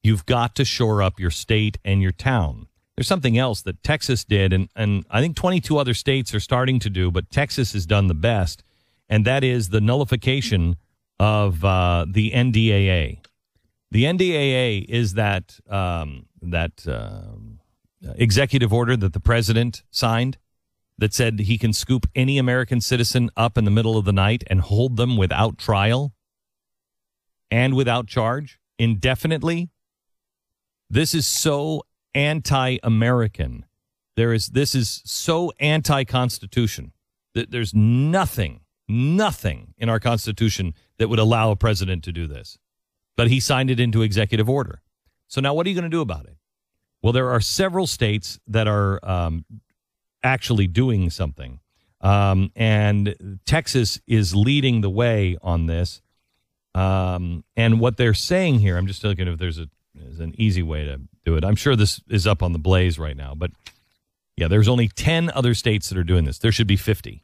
You've got to shore up your state and your town. There's something else that Texas did, and I think 22 other states are starting to do, but Texas has done the best, and that is the nullification of the NDAA. The NDAA is that executive order that the president signed that said he can scoop any American citizen up in the middle of the night and hold them without trial and without charge indefinitely. This is so anti-American. This is so anti-Constitution that there's nothing in our Constitution that would allow a president to do this. But he signed it into executive order. So now what are you going to do about it? Well, there are several states that are actually doing something. And Texas is leading the way on this. And what they're saying here, I'm just looking if there's an easy way to do it. I'm sure this is up on the Blaze right now. But, yeah, there's only 10 other states that are doing this. There should be 50.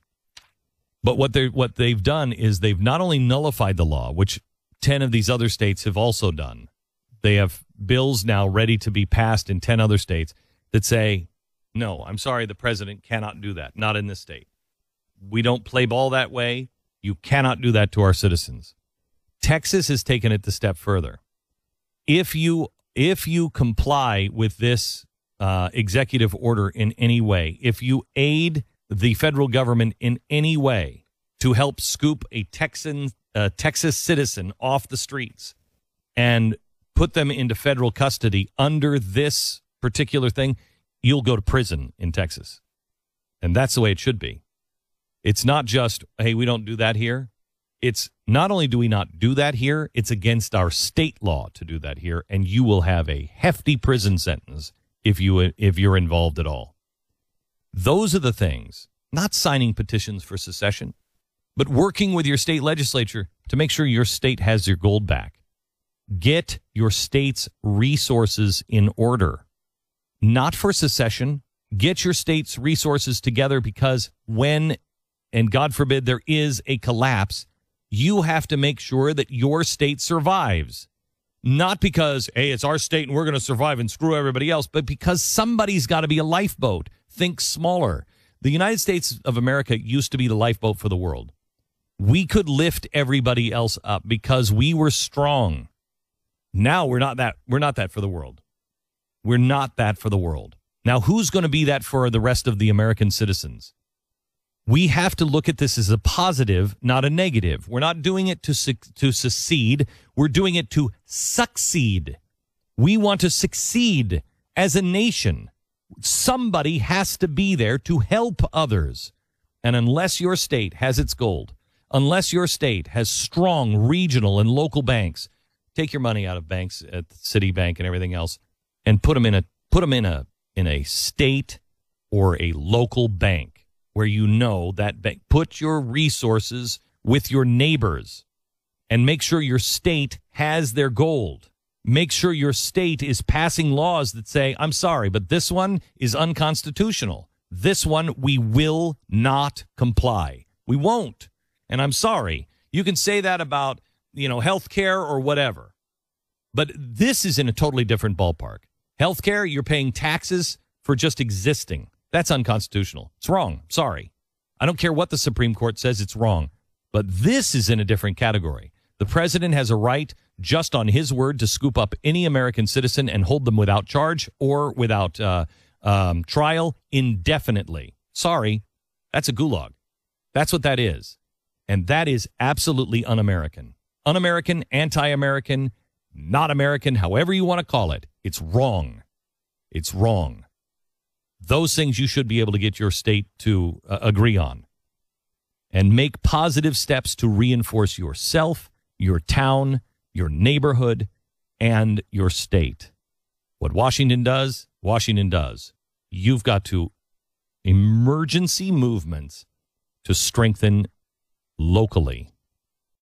But what they've done is they've not only nullified the law, which 10 of these other states have also done. They have bills now ready to be passed in 10 other states that say, no, I'm sorry, the president cannot do that. Not in this state. We don't play ball that way. You cannot do that to our citizens. Texas has taken it the step further. If you comply with this executive order in any way, if you aid the federal government in any way to help scoop a Texas citizen off the streets and put them into federal custody under this particular thing, you'll go to prison in Texas. And that's the way it should be. It's not just, hey, we don't do that here. It's not only do we not do that here, it's against our state law to do that here, and you will have a hefty prison sentence if you're involved at all. Those are the things, not signing petitions for secession, but working with your state legislature to make sure your state has your gold back. Get your state's resources in order. Not for secession. Get your state's resources together because when, and God forbid, there is a collapse, you have to make sure that your state survives. Not because, hey, it's our state and we're going to survive and screw everybody else, but because somebody's got to be a lifeboat. Think smaller. The United States of America used to be the lifeboat for the world. We could lift everybody else up because we were strong. Now we're not that for the world. We're not that for the world. Now, who's going to be that for the rest of the American citizens? We have to look at this as a positive, not a negative. We're not doing it to secede. We're doing it to succeed. We want to succeed as a nation. Somebody has to be there to help others. And unless your state has its gold, unless your state has strong regional and local banks, take your money out of banks at Citibank and everything else and put them in a state or a local bank where you know that bank. Put your resources with your neighbors and make sure your state has their gold. Make sure your state is passing laws that say, I'm sorry, but this one is unconstitutional. This one, we will not comply. We won't. And I'm sorry. You can say that about, health care or whatever. But this is in a totally different ballpark. Health care, you're paying taxes for just existing. That's unconstitutional. It's wrong. Sorry. I don't care what the Supreme Court says. It's wrong. But this is in a different category. The president has a right, just on his word, to scoop up any American citizen and hold them without charge or without trial indefinitely. Sorry. That's a gulag. That's what that is. And that is absolutely un-American. Un-American, anti-American, not American, however you want to call it. It's wrong. It's wrong. Those things you should be able to get your state to agree on and make positive steps to reinforce yourself, your town, your neighborhood, and your state. What Washington does, Washington does. You've got to emergency movements to strengthen locally.